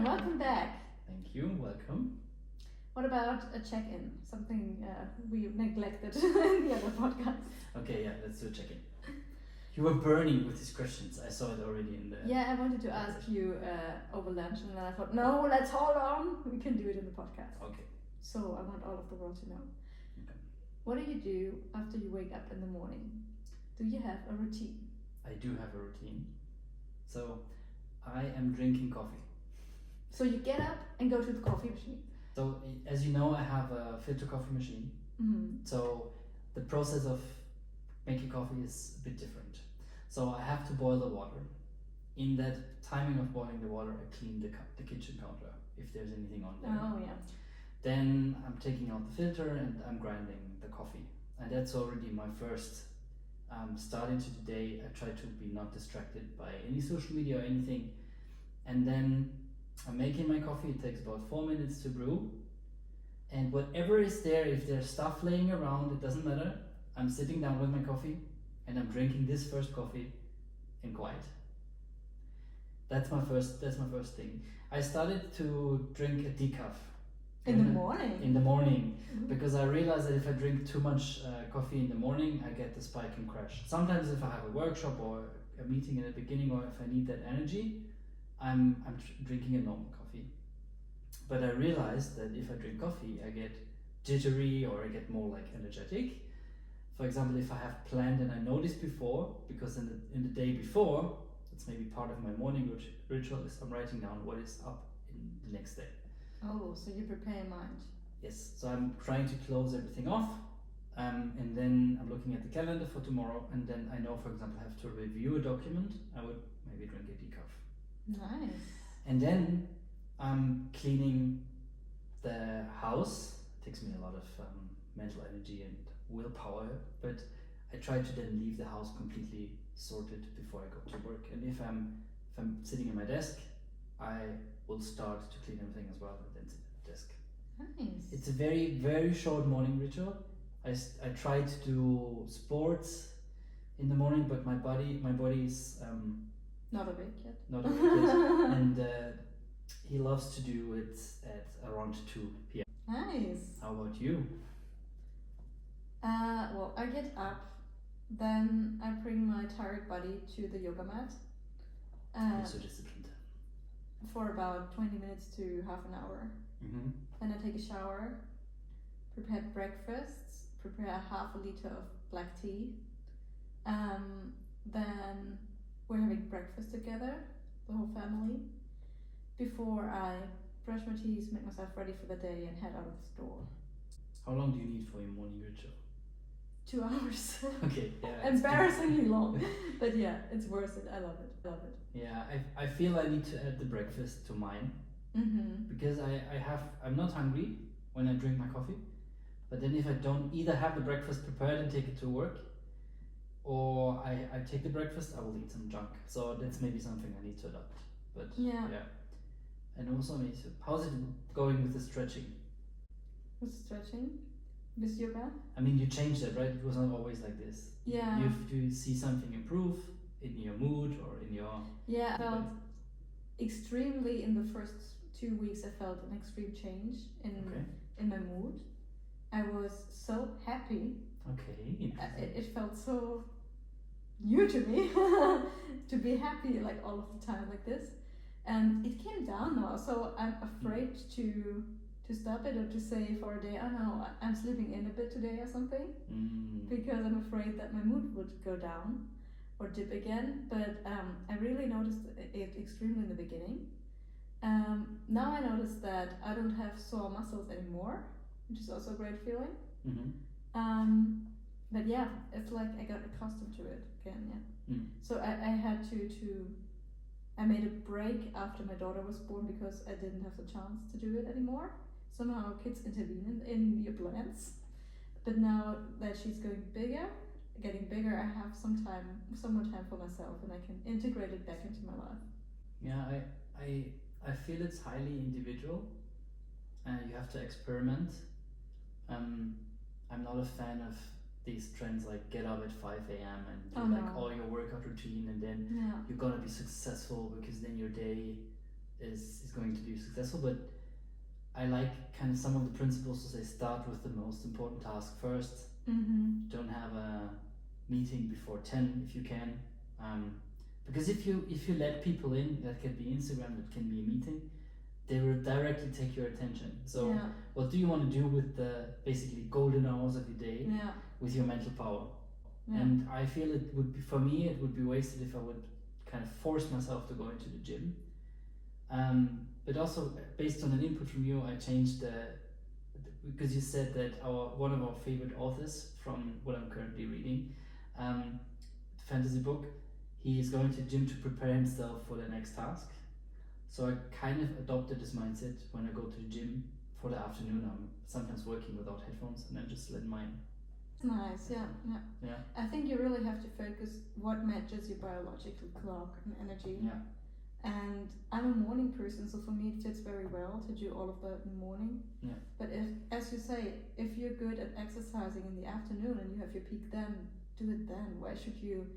welcome back. Thank you, welcome. What about a check-in? Something we neglected in the other podcast. Okay, yeah, let's do a check-in. You were burning with these questions. I saw it already in the... Yeah, I wanted to ask you over lunch, and then I thought, no, let's hold on. We can do it in the podcast. Okay. So I want all of the world to know. Okay. What do you do after you wake up in the morning? Do you have a routine? I do have a routine. So I am drinking coffee. So you get up and go to the coffee machine. So as you know, I have a filter coffee machine. Mm-hmm. So the process of making coffee is a bit different. So I have to boil the water. In that timing of boiling the water, I clean the kitchen counter if there's anything on there. Oh yeah. Then I'm taking out the filter and I'm grinding the coffee. And that's already my first start into the day. I try to be not distracted by any social media or anything. And then I'm making my coffee. It takes about 4 minutes to brew. And whatever is there, if there's stuff laying around, it doesn't matter. I'm sitting down with my coffee and I'm drinking this first coffee in quiet. That's my first thing. I started to drink a decaf. In the morning? In the morning, because I realized that if I drink too much coffee in the morning, I get the spike and crash. Sometimes if I have a workshop or a meeting in the beginning, or if I need that energy, I'm drinking a normal coffee. But I realized that if I drink coffee, I get jittery or I get more like energetic. For example, if I have planned and I know this before, because in the day before, it's maybe part of my morning ritual, is I'm writing down what is up in the next day. Oh, so you prepare your mind. Yes, so I'm trying to close everything off, and then I'm looking at the calendar for tomorrow, and then I know, for example, I have to review a document. I would maybe drink a decaf. Nice. And then I'm cleaning the house. It takes me a lot of mental energy and willpower, but I try to then leave the house completely sorted before I go to work. And if I'm sitting at my desk, I will start to clean everything as well, and then sit at the desk. Nice. It's a very, very short morning ritual. I try to do sports in the morning, but my body is not awake yet. not awake yet, and he loves to do it at around 2 p.m. Nice. How about you? Well, I get up, then I bring my tired body to the yoga mat. You're so disciplined. For about 20 minutes to half an hour. Mm-hmm. Then I take a shower, prepare breakfast, prepare half a liter of black tea. Then we're having breakfast together, the whole family, before I brush my teeth, make myself ready for the day, and head out of the door. How long do you need for your morning ritual? 2 hours. Okay, yeah. Embarrassingly long, but yeah, it's worth it. I love it. Yeah, I feel I need to add the breakfast to mine. Mm-hmm. Because I'm not hungry when I drink my coffee, but then if I don't either have the breakfast prepared and take it to work, or I take the breakfast, I will eat some junk. So that's maybe something I need to adopt. But yeah. And also, how's it going with the stretching? With stretching? With yoga? I mean, you changed it, right? It was not always like this. Yeah. You have to see something improve in your mood or in your... Yeah, I felt extremely in the first 2 weeks. I felt an extreme change in my mood. I was so happy. Okay. It felt so new to me to be happy like all of the time like this, and it came down now. So I'm afraid to stop it or to say for a day, oh no, I'm sleeping in a bit today or something, because I'm afraid that my mood would go down or dip again. But I really noticed it extremely in the beginning. Now I notice that I don't have sore muscles anymore, which is also a great feeling. Mm-hmm. But yeah, it's like I got accustomed to it again. Yeah. So I had to I made a break after my daughter was born because I didn't have the chance to do it anymore. Somehow kids intervene in your plans. But now that she's getting bigger, I have some more time for myself, and I can integrate it back into my life. Yeah, I feel it's highly individual. You have to experiment. I'm not a fan of these trends like get up at 5 a.m. and do all your workout routine, and then you're gonna be successful because then your day is going to be successful. But I like kind of some of the principles to say start with the most important task first. Don't have a meeting before 10 if you can, because if you let people in, that can be Instagram, that can be a meeting, they will directly take your attention. So what do you want to do with the basically golden hours of your day with your mental power? And I feel it would be, for me, it would be wasted if I would kind of force myself to go into the gym. But also based on an input from you, I changed because you said that one of our favorite authors from what I'm currently reading, fantasy book, he is going to the gym to prepare himself for the next task. So I kind of adopted this mindset when I go to the gym for the afternoon. I'm sometimes working without headphones and I just let mine. Nice, yeah. I think you really have to focus what matches your biological clock and energy. Yeah. And I'm a morning person, so for me it fits very well to do all of that in the morning. Yeah. But if, as you say, if you're good at exercising in the afternoon and you have your peak then, do it then. Why should you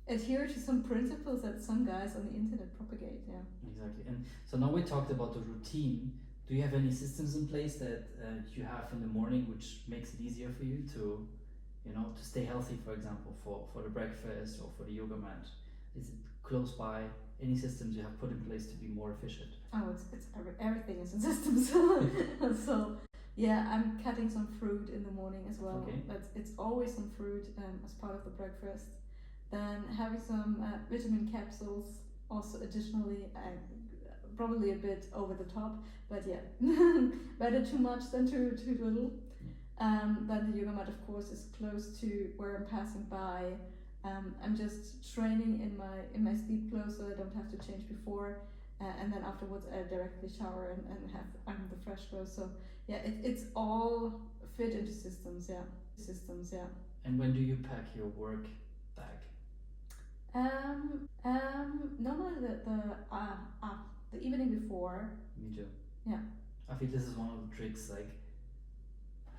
adhere to some principles that some guys on the internet propagate? Yeah. Exactly. And so now we talked about the routine. Do you have any systems in place that you have in the morning which makes it easier for you to, to stay healthy, for example, for the breakfast or for the yoga mat? Is it close by? Any systems you have put in place to be more efficient? Oh, everything is in systems. So yeah, I'm cutting some fruit in the morning as well. Okay. It's always some fruit as part of the breakfast. Then having some vitamin capsules also additionally, probably a bit over the top, but yeah, better too much than too little. Then the yoga mat, of course, is close to where I'm passing by. I'm just training in my sleep clothes, so I don't have to change before, and then afterwards I directly shower and have the fresh clothes. So yeah, it's all fit into systems. Yeah. And when do you pack your work bag? Normally the evening before. Me too. Yeah. I think this is one of the tricks, like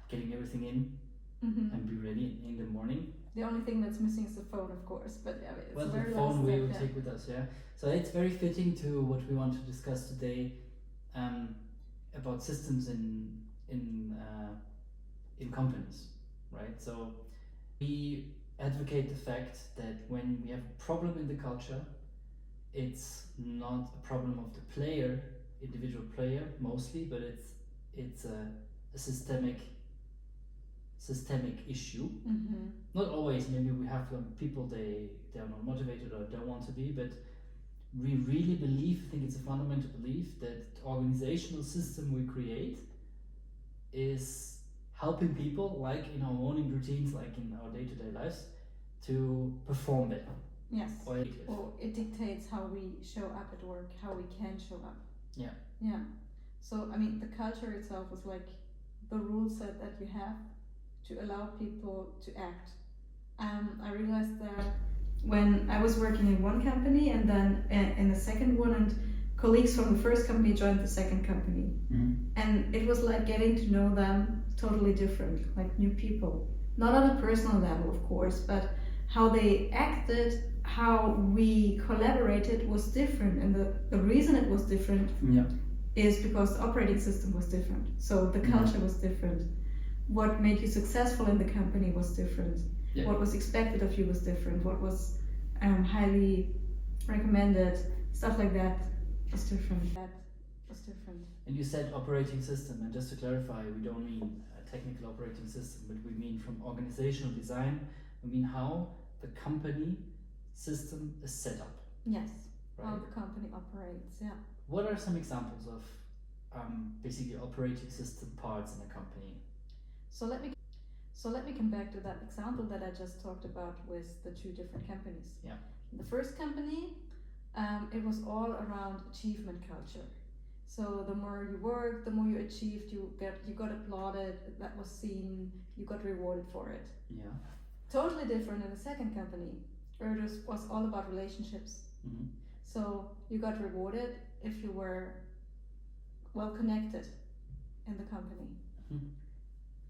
getting everything in and be ready in the morning. The only thing that's missing is the phone, of course, but yeah, it's the very phone we will take with us, yeah. So it's very fitting to what we want to discuss today, about systems in companies, right? So we advocate the fact that when we have a problem in the culture, it's not a problem of the individual player mostly, but it's a systemic issue. Not always. Maybe we have people they are not motivated or don't want to be, but we really believe, I think it's a fundamental belief, that the organizational system we create is helping people, like in our morning routines, like in our day-to-day lives, to perform better. Yes. Or it dictates how we show up at work, how we can show up. Yeah. So I mean, the culture itself is like the rule set that you have to allow people to act. I realized that when I was working in one company and then in the second one, and colleagues from the first company joined the second company, and it was like getting to know them totally different, like new people. Not on a personal level, of course, but how they acted, how we collaborated was different, and the reason it was different is because the operating system was different. So the culture was different. What made you successful in the company was different. Yeah. What was expected of you was different. What was highly recommended, stuff like that was different. And you said operating system, and just to clarify, we don't mean a technical operating system, but we mean from organizational design, we mean how the company system is set up. Yes, right? How the company operates, yeah. What are some examples of basically operating system parts in a company? So let me come back to that example that I just talked about with the two different companies. Yeah. The first company, it was all around achievement culture. So the more you worked, the more you achieved, you got applauded, that was seen, you got rewarded for it. Yeah. Totally different in the second company, where it was all about relationships. So you got rewarded if you were well connected in the company.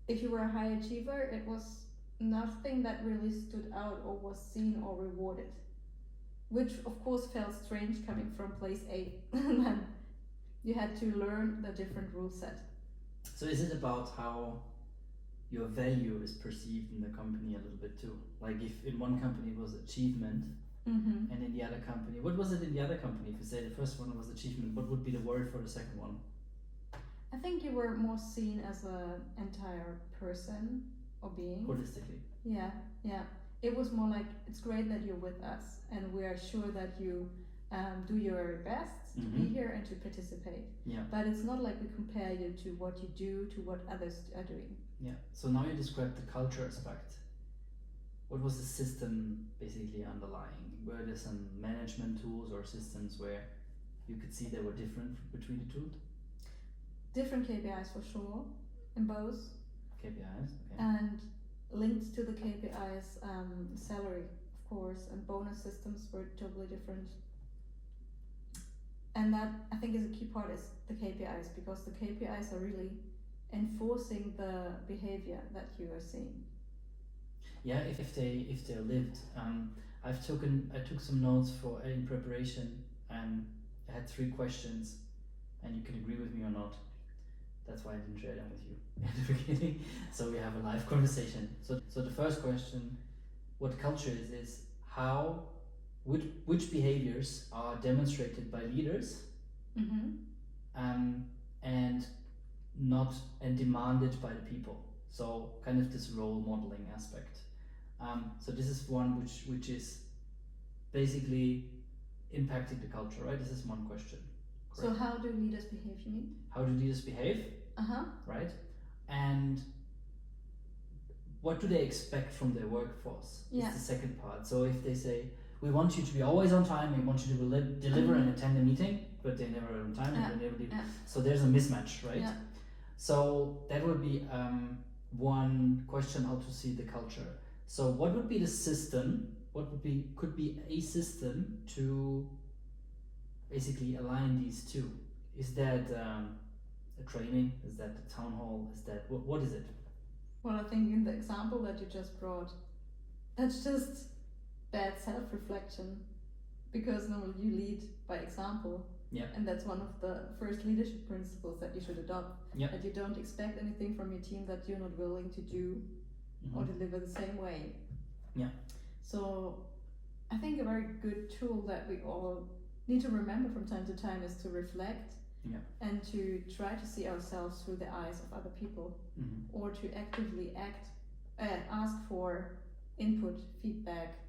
If you were a high achiever, it was nothing that really stood out or was seen or rewarded, which of course felt strange coming from place A and then You had to learn the different rule set. So is it about how your value is perceived in the company a little bit too? Like if in one company it was achievement, Mm-hmm. and in the other company, what was it in the other company? If you say the first one was achievement, what would be the word for the second one? I think you were more seen as an entire person or being. Holistically. Yeah, yeah. It was more like, it's great that you're with us, and we are sure that you do your best to be here and to participate. Yeah. But it's not like we compare you to what you do, to what others are doing. Yeah. So now you described the culture aspect. What was the system basically underlying? Were there some management tools or systems where you could see they were different between the two? Different KPIs for sure, in both. KPIs, okay. And linked to the KPIs, salary, of course, and bonus systems were totally different. And that, I think, is a key part, is the KPIs, because the KPIs are really enforcing the behavior that you are seeing. Yeah, if they're lived. I took some notes for in preparation. I had 3 questions, and you can agree with me or not. That's why I didn't share them with you at the beginning. So we have a live conversation. So the first question, what culture is how, which behaviors are demonstrated by leaders, and not and demanded by the people. So kind of this role modeling aspect. So this is one which is basically impacting the culture, right? This is one question. Correct. So how do leaders behave, you mean? How do leaders behave? Right? And what do they expect from their workforce? Yeah. Is the second part. So if they say, we want you to be always on time, we want you to deliver and attend a meeting, but they're never on time and they never leave. So there's a mismatch, right? Yeah. So that would be one question, how to see the culture. So what would be the system? Could be a system to basically align these two? Is that a training? Is that the town hall? Is that what is it? Well, I think in the example that you just brought, that's just bad self-reflection, because normally you lead by example. Yeah. And that's one of the first leadership principles that you should adopt. Yeah. That you don't expect anything from your team that you're not willing to do or deliver the same way. Yeah. So I think a very good tool that we all need to remember from time to time is to reflect. Yeah. And to try to see ourselves through the eyes of other people, or to actively ask for input, feedback.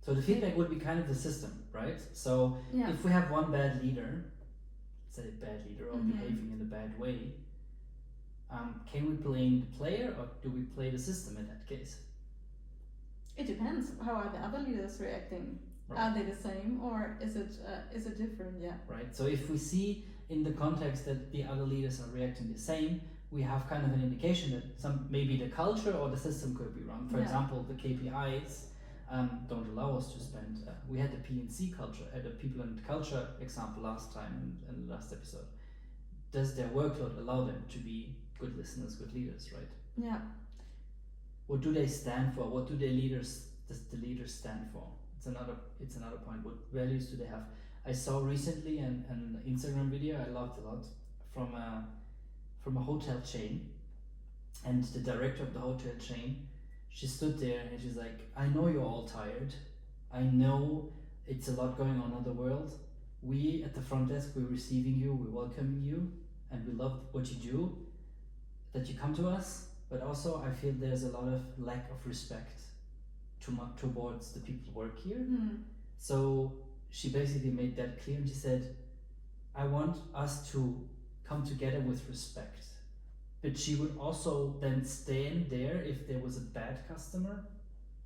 So the feedback would be kind of the system, right? So if we have one bad leader, say bad leader or behaving in a bad way, can we blame the player or do we play the system in that case? It depends. How are the other leaders reacting? Right. Are they the same or is it different? Yeah. Right. So if we see in the context that the other leaders are reacting the same, we have kind of an indication that maybe the culture or the system could be wrong. For example, the KPIs don't allow us to spend. We had the P&C culture, had the people and culture example last time in the last episode. Does their workload allow them to be good listeners, good leaders, right? Yeah. What do they stand for? What does the leaders stand for? It's another point. What values do they have? I saw recently an Instagram video I loved a lot from a hotel chain, and the director of the hotel chain, she stood there and she's like, I know you're all tired. I know it's a lot going on in the world. We at the front desk, we're receiving you, we're welcoming you, and we love what you do, that you come to us, but also I feel there's a lot of lack of respect towards the people who work here. So she basically made that clear, and she said, I want us to come together with respect. But she would also then stand there if there was a bad customer,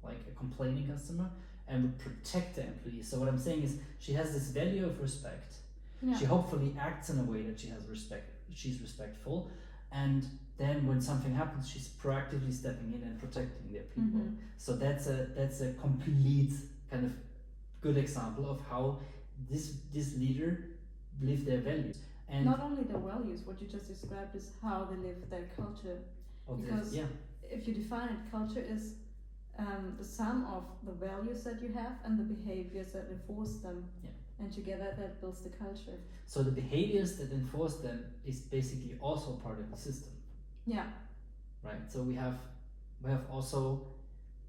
like a complaining customer, and would protect the employees. So what I'm saying is she has this value of respect. Yeah. She hopefully acts in a way that she has respect, she's respectful, and then when something happens, she's proactively stepping in and protecting their people. So that's a complete kind of good example of how this leader live their values. And not only their values, what you just described is how they live their culture. Because if you define it, culture is the sum of the values that you have and the behaviors that enforce them. Yeah. And together that builds the culture. So the behaviors that enforce them is basically also part of the system. Yeah. Right. So we have also,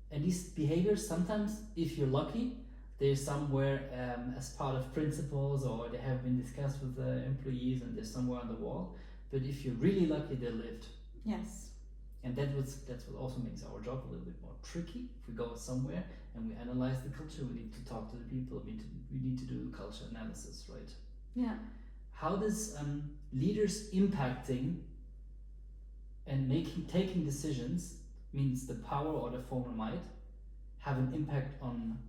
and these behaviors sometimes, if you're lucky, they're somewhere as part of principles, or they have been discussed with the employees and they're somewhere on the wall. But if you're really lucky, they're lived. Yes. And that's what also makes our job a little bit more tricky. If we go somewhere and we analyze the culture, we need to talk to the people. We need to do culture analysis, right? Yeah. How does leaders impacting and taking decisions, means the power or the formal might, have an impact on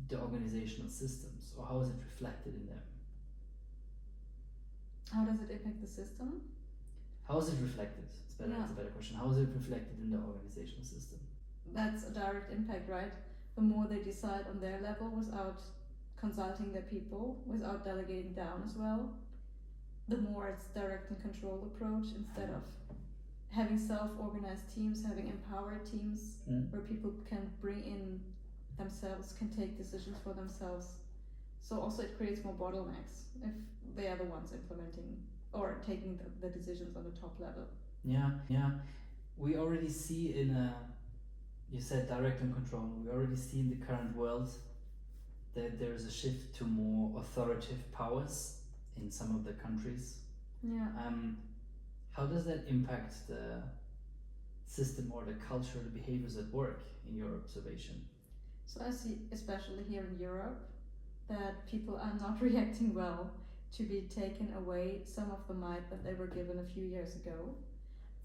the organizational systems, or how is it reflected in them? How does it impact the system? How is it reflected? It's a better question. How is it reflected in the organizational system? That's a direct impact, right? The more they decide on their level without consulting their people, without delegating down as well, the more it's direct and controlled approach instead of having self-organized teams, having empowered teams where people can bring in themselves, can take decisions for themselves. So also it creates more bottlenecks if they are the ones implementing or taking the decisions on the top level. Yeah. We already see you said direct and control, we already see in the current world that there is a shift to more authoritative powers in some of the countries. Yeah. How does that impact the system or the culture, the behaviors at work, in your observation? So I see, especially here in Europe, that people are not reacting well to be taken away some of the might that they were given a few years ago,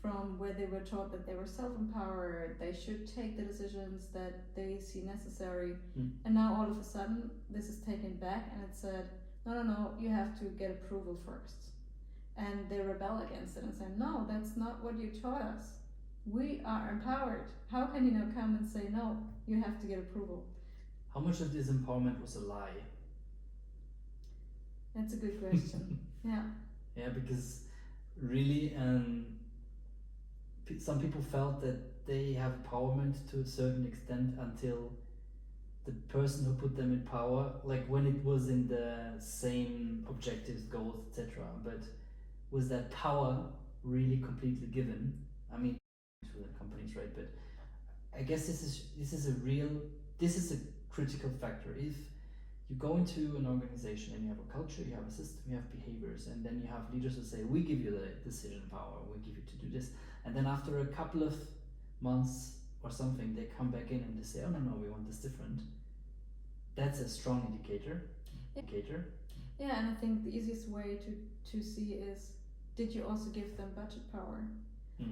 from where they were taught that they were self-empowered, they should take the decisions that they see necessary, and now all of a sudden this is taken back and it's said, no, you have to get approval first. And they rebel against it and say, no, that's not what you taught us. We are empowered. How can you now come and say, no, you have to get approval? How much of this empowerment was a lie? That's a good question. Yeah, because really, some people felt that they have empowerment to a certain extent until the person who put them in power, like when it was in the same objectives, goals, etc. But was that power really completely given? I mean, to the companies, right? But I guess this is a critical factor. If you go into an organization and you have a culture, you have a system, you have behaviors, and then you have leaders who say, we give you the decision power, we give you to do this, and then after a couple of months or something, they come back in and they say, oh no, we want this different. That's a strong indicator. Yeah, and I think the easiest way to see is, did you also give them budget power?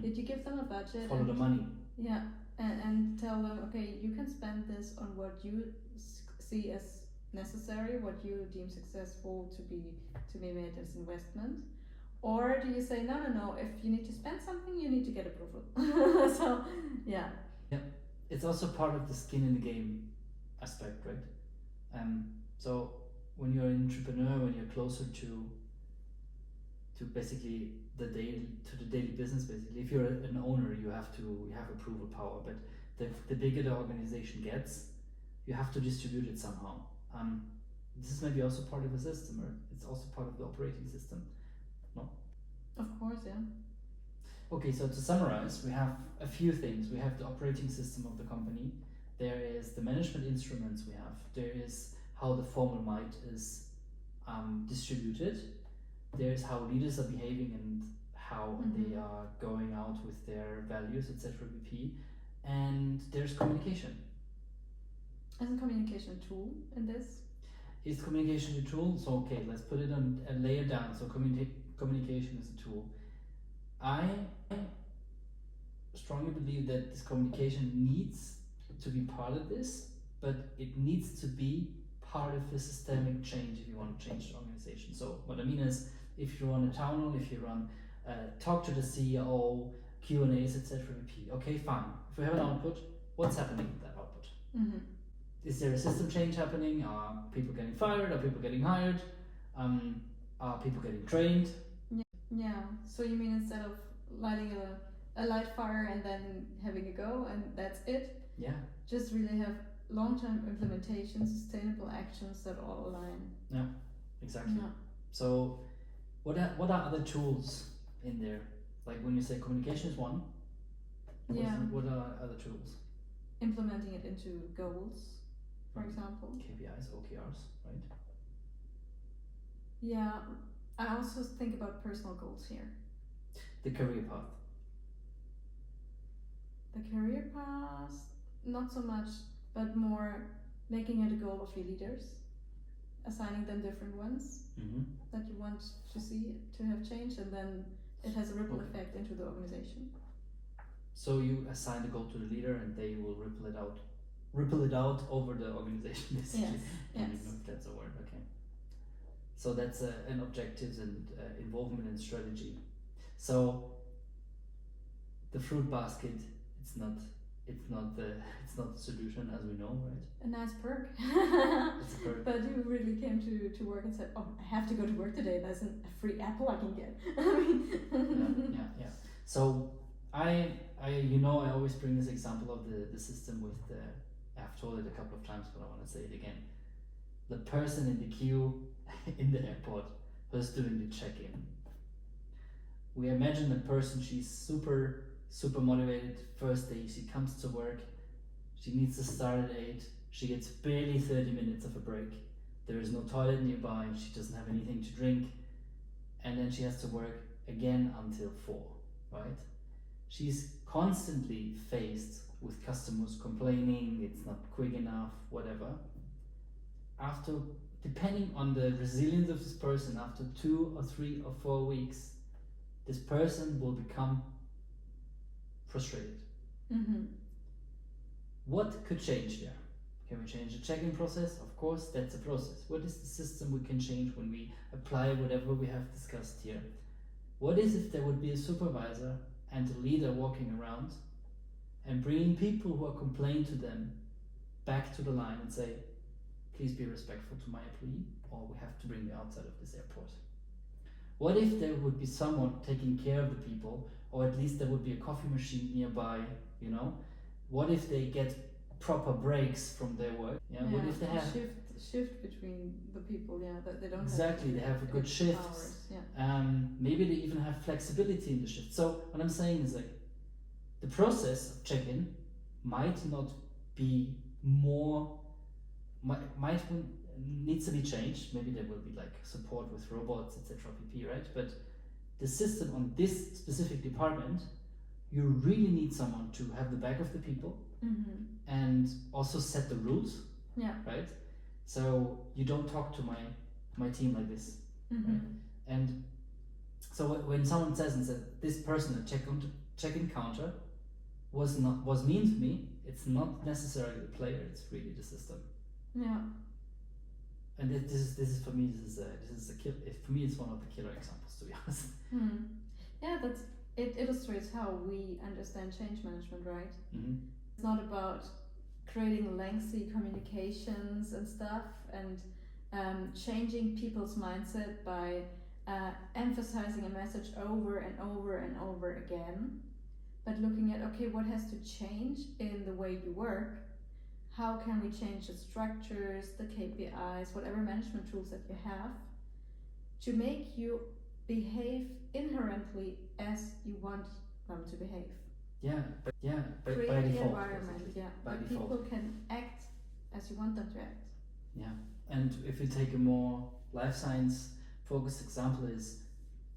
Did you give them a budget? Follow the money. Yeah, and tell them, okay, you can spend this on what you see as necessary, what you deem successful to be made as investment, or do you say, no, if you need to spend something, you need to get approval? So yeah, it's also part of the skin in the game aspect, right? So when you're an entrepreneur, when you're closer to basically the daily business, basically, if you're an owner, you have approval power, but the bigger the organization gets, you have to distribute it somehow. This is maybe also part of the system, or it's also part of the operating system. No? Of course, yeah. Okay, so to summarize, we have a few things. We have the operating system of the company. There is the management instruments we have. There is how the formal might is distributed. There's how leaders are behaving and how they are going out with their values, etc. BP. And there's communication. Isn't communication a tool in this? Is communication a tool? So okay, let's put it on a layer down. So communication is a tool. I strongly believe that this communication needs to be part of this, but it needs to be part of a systemic change if you want to change the organization. So what I mean is, if you run a town hall, if you run talk to the CEO, Q&As, etc. Okay, fine. If we have an output, what's happening with that output? Is there a system change happening? Are people getting fired? Are people getting hired? Are people getting trained? Yeah. So you mean instead of lighting a light fire and then having a go and that's it, Yeah. Just really have long-term implementation, sustainable actions that all align. Yeah, exactly. Yeah. So what are other tools in there? Like when you say communication is one, what are other tools? Implementing it into goals, for example. KPIs, OKRs, right? Yeah, I also think about personal goals here. The career path. The career path, not so much, but more making it a goal of your leaders, assigning them different ones that you want to see to have changed, and then it has a ripple effect into the organization. So you assign the goal to the leader, and they will ripple it out over the organization, basically. Yes. I don't even know if that's a word. Okay. So that's an objectives and involvement and strategy. So the fruit basket, it's not the solution, as we know, right? A nice perk. It's a perk. But you really came to work and said, "Oh, I have to go to work today. There's a free apple I can get." I mean. Yeah. So I always bring this example of the system with I've told it a couple of times, but I want to say it again. The person in the queue in the airport who's doing the check-in. We imagine the person, she's super motivated. First day she comes to work, she needs to start at 8, she gets barely 30 minutes of a break, there is no toilet nearby, she doesn't have anything to drink, and then she has to work again until 4, right? She's constantly faced with customers complaining, it's not quick enough, whatever. After, depending on the resilience of this person, after 2 or 3 or 4 weeks, this person will become frustrated. What could change there? Can we change the check-in process? Of course, that's a process. What is the system we can change when we apply whatever we have discussed here? What is if there would be a supervisor and a leader walking around and bringing people who are complaining to them back to the line and say, please be respectful to my employee, or we have to bring you outside of this airport? What if there would be someone taking care of the people, or at least there would be a coffee machine nearby, you know? What if they get proper breaks from their work? What if they have shift between the people? That they don't exactly have they have a good shift. Hours, maybe they even have flexibility in the shift. So what I'm saying is, like, the process of check-in might not be more, might needs to be changed. Maybe there will be like support with robots, etc. pp, right? But the system on this specific department, you really need someone to have the back of the people and also set the rules, right? So you don't talk to my team like this, right? And so when someone says this person at check-in counter was mean to me, it's not necessarily the player, it's really the system. And this is for me, this is a kill. For me, it's one of the killer examples, to be honest. Yeah, it illustrates how we understand change management, right? It's not about creating lengthy communications and stuff and changing people's mindset by emphasizing a message over and over and over again, but looking at, okay, what has to change in the way you work? How can we change the structures, the KPIs, whatever management tools that you have, to make you behave inherently as you want them to behave? By Create the default, environment, by where default. people can act as you want them to act. And if we take a more life science focused example, is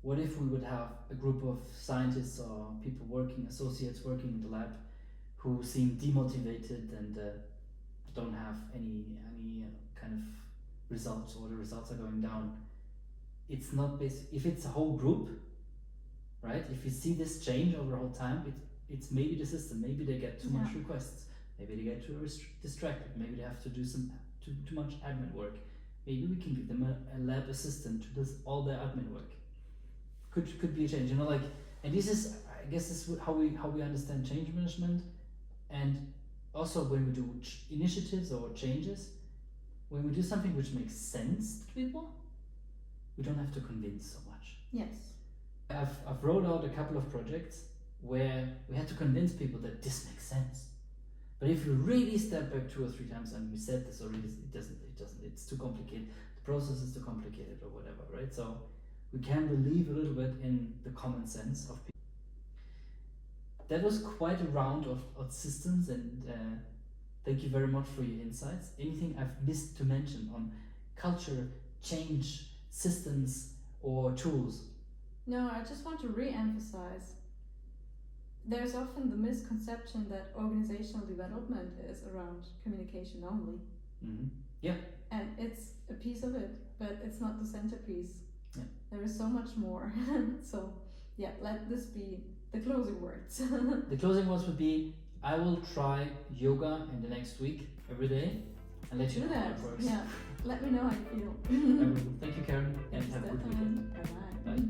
what if we would have a group of scientists or people associates working in the lab, who seem demotivated and don't have any kind of results, or the results are going down. It's not if it's a whole group, right? If you see this change over the whole time, it's maybe the system. Maybe they get too much requests. Maybe they get too distracted. Maybe they have to do too much admin work. Maybe we can give them a lab assistant to do all their admin work. Could be a change, and this is, I guess, this is how we understand change management. And also when we do initiatives or changes, when we do something which makes sense to people, we don't have to convince so much. Yes. I've rolled out a couple of projects where we had to convince people that this makes sense. But if you really step back 2 or 3 times, and we said this already, it doesn't. It's too complicated. The process is too complicated, or whatever, right? So we can believe a little bit in the common sense of people. That was quite a round of systems, and thank you very much for your insights. Anything I've missed to mention on culture, change, systems, or tools? No, I just want to re-emphasize. There's often the misconception that organizational development is around communication only. Mm-hmm. Yeah. And it's a piece of it, but it's not the centerpiece. Yeah. There is so much more. So, yeah, let this be the closing words. The closing words would be, I will try yoga in the next week every day and let you know how it works. Yeah, let me know how you feel. Thank you, Karen, and have a good weekend. Bye-bye. Bye.